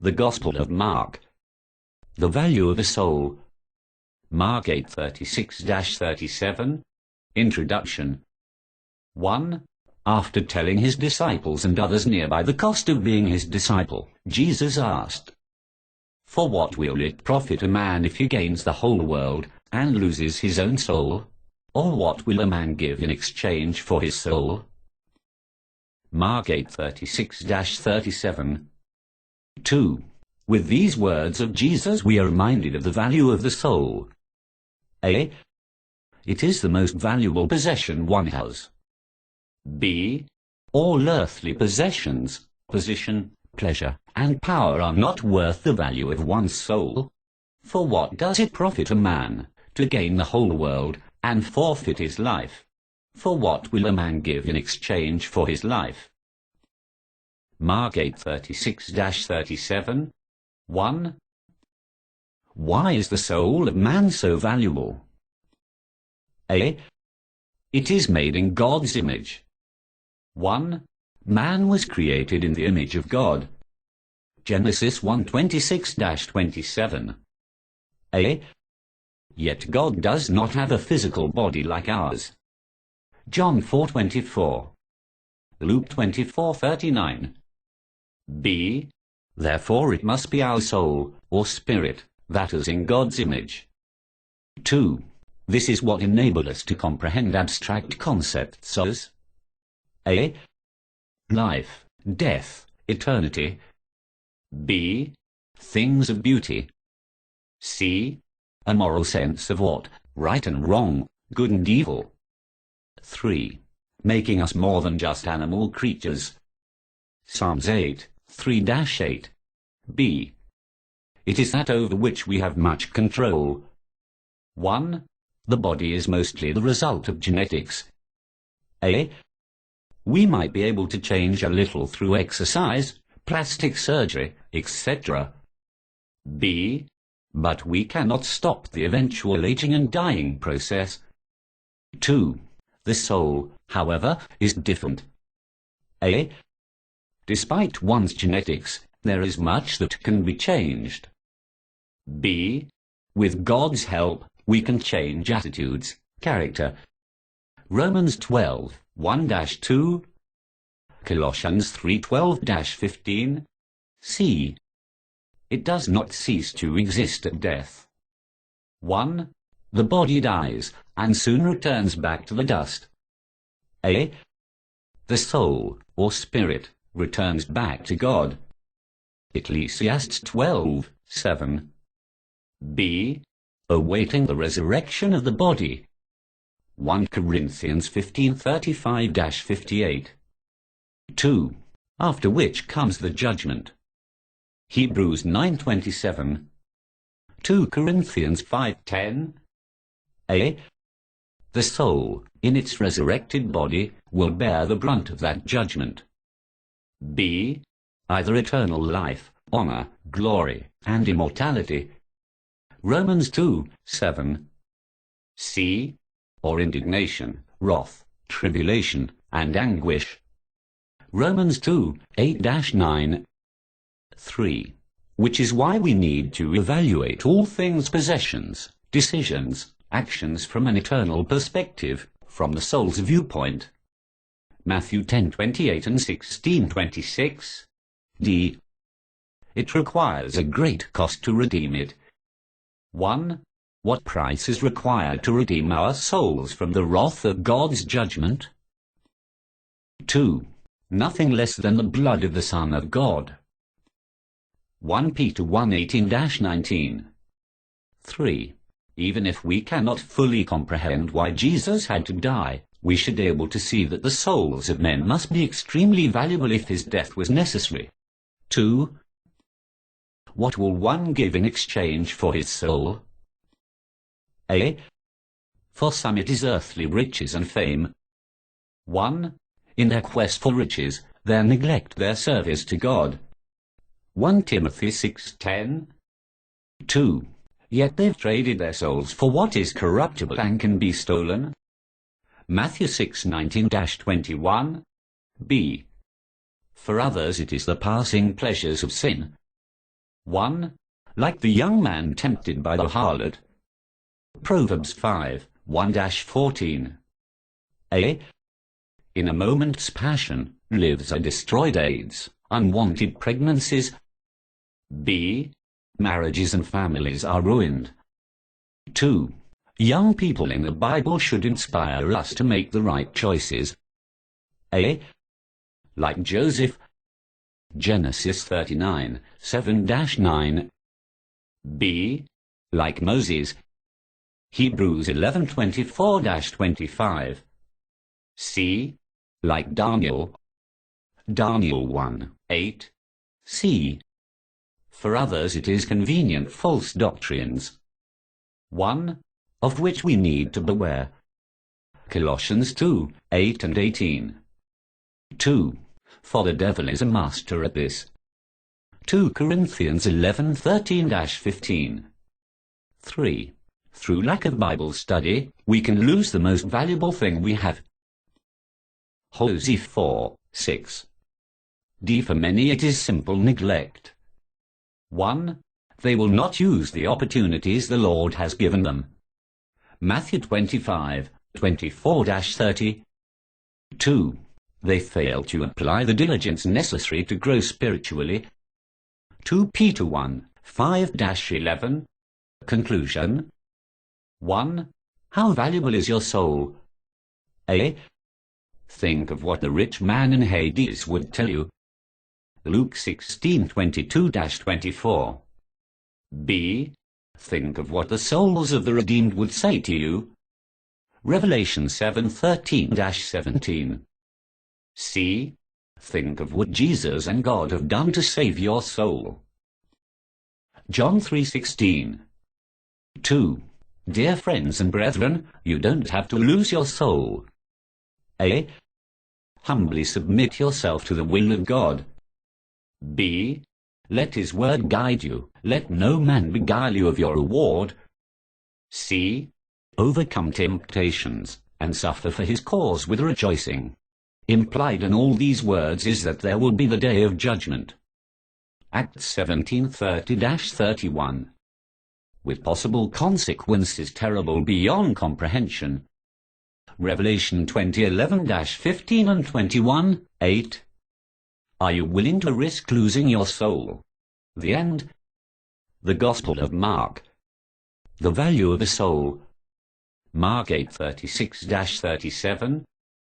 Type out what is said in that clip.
The Gospel of Mark. The value of a soul. Mark 8:36-37. Introduction. 1. After telling his disciples and others nearby the cost of being his disciple, Jesus asked, "For what will it profit a man if he gains the whole world, and loses his own soul? Or what will a man give in exchange for his soul?" Mark 8:36-37. 2. With these words of Jesus we are reminded of the value of the soul. A. It is the most valuable possession one has. B. All earthly possessions, position, pleasure, and power are not worth the value of one's soul. For what does it profit a man to gain the whole world and forfeit his life? For what will a man give in exchange for his life? Mark 8:36-37. 1. Why is the soul of man so valuable? A. It is made in God's image. 1. Man was created in the image of God. Genesis 1:26-27. A. Yet God does not have a physical body like ours. John 4:24. Luke 24:39. B. Therefore it must be our soul, or spirit, that is in God's image. 2. This is what enabled us to comprehend abstract concepts as A. Life, death, eternity. B. Things of beauty. C. A moral sense of what, right and wrong, good and evil. 3. Making us more than just animal creatures. Psalms 8:3-8. B. It is that over which we have much control. 1. The body is mostly the result of genetics. A. We might be able to change a little through exercise, plastic surgery, etc. B. But we cannot stop the eventual aging and dying process. 2. The soul, however, is different. A. Despite one's genetics, there is much that can be changed. B. With God's help, we can change attitudes, character. Romans 12:1-2. Colossians 3:12-15. C. It does not cease to exist at death. 1. The body dies, and soon returns back to the dust. A. The soul, or spirit, returns back to God. Ecclesiastes 12:7. B. Awaiting the resurrection of the body. 1 Corinthians 15:35-58. 2. After which comes the judgment. Hebrews 9:27. 2 Corinthians 5:10. A. The soul, in its resurrected body, will bear the brunt of that judgment. B. Either eternal life, honor, glory, and immortality. Romans 2:7. C. Or indignation, wrath, tribulation, and anguish. Romans 2:8-9. 3. Which is why we need to evaluate all things possessions, decisions, actions from an eternal perspective, from the soul's viewpoint. Matthew 10:28 and 16:26. D. It requires a great cost to redeem it. 1. What price is required to redeem our souls from the wrath of God's judgment? 2. Nothing less than the blood of the Son of God. 1 Peter 1:18-19. 3. Even if we cannot fully comprehend why Jesus had to die, we should be able to see that the souls of men must be extremely valuable if his death was necessary. 2. What will one give in exchange for his soul? A. For some it is earthly riches and fame. 1. In their quest for riches, they neglect their service to God. 1 Timothy 6:10. 2. Yet they've traded their souls for what is corruptible and can be stolen. Matthew 6:19-21. B. For others it is the passing pleasures of sin. 1. Like the young man tempted by the harlot. Proverbs 5, 1-14. A. In a moment's passion, lives are destroyed, AIDS, unwanted pregnancies. B. Marriages and families are ruined. 2. Young people in the Bible should inspire us to make the right choices. A. Like Joseph. Genesis 39, 7-9. B. Like Moses. Hebrews 11:24-25. C. Like Daniel. Daniel 1:8. C. For others it is convenient false doctrines. 1. Of which we need to beware. Colossians 2:8-18. 2. For the devil is a master at this. 2 Corinthians 11:13-15. 3. Through lack of Bible study, we can lose the most valuable thing we have. Hosea 4:6. D. For many it is simple neglect. 1. They will not use the opportunities the Lord has given them. Matthew 25:24-30. 2. They fail to apply the diligence necessary to grow spiritually. 2 Peter 1:5-11. Conclusion. 1. How valuable is your soul? A. Think of what the rich man in Hades would tell you. Luke 16:22-24. B. Think of what the souls of the redeemed would say to you. Revelation 7:13-17. C. Think of what Jesus and God have done to save your soul. John 3:16. 2. Dear friends and brethren, you don't have to lose your soul. A. Humbly submit yourself to the will of God. B. Let his word guide you. Let no man beguile you of your reward. C. Overcome temptations, and suffer for his cause with rejoicing. Implied in all these words is that there will be the day of judgment. Acts 17:30-31. With possible consequences terrible beyond comprehension. Revelation 20:11-15-21, 8. Are you willing to risk losing your soul? The end. The Gospel of Mark. The value of a soul. Mark 8:36-37.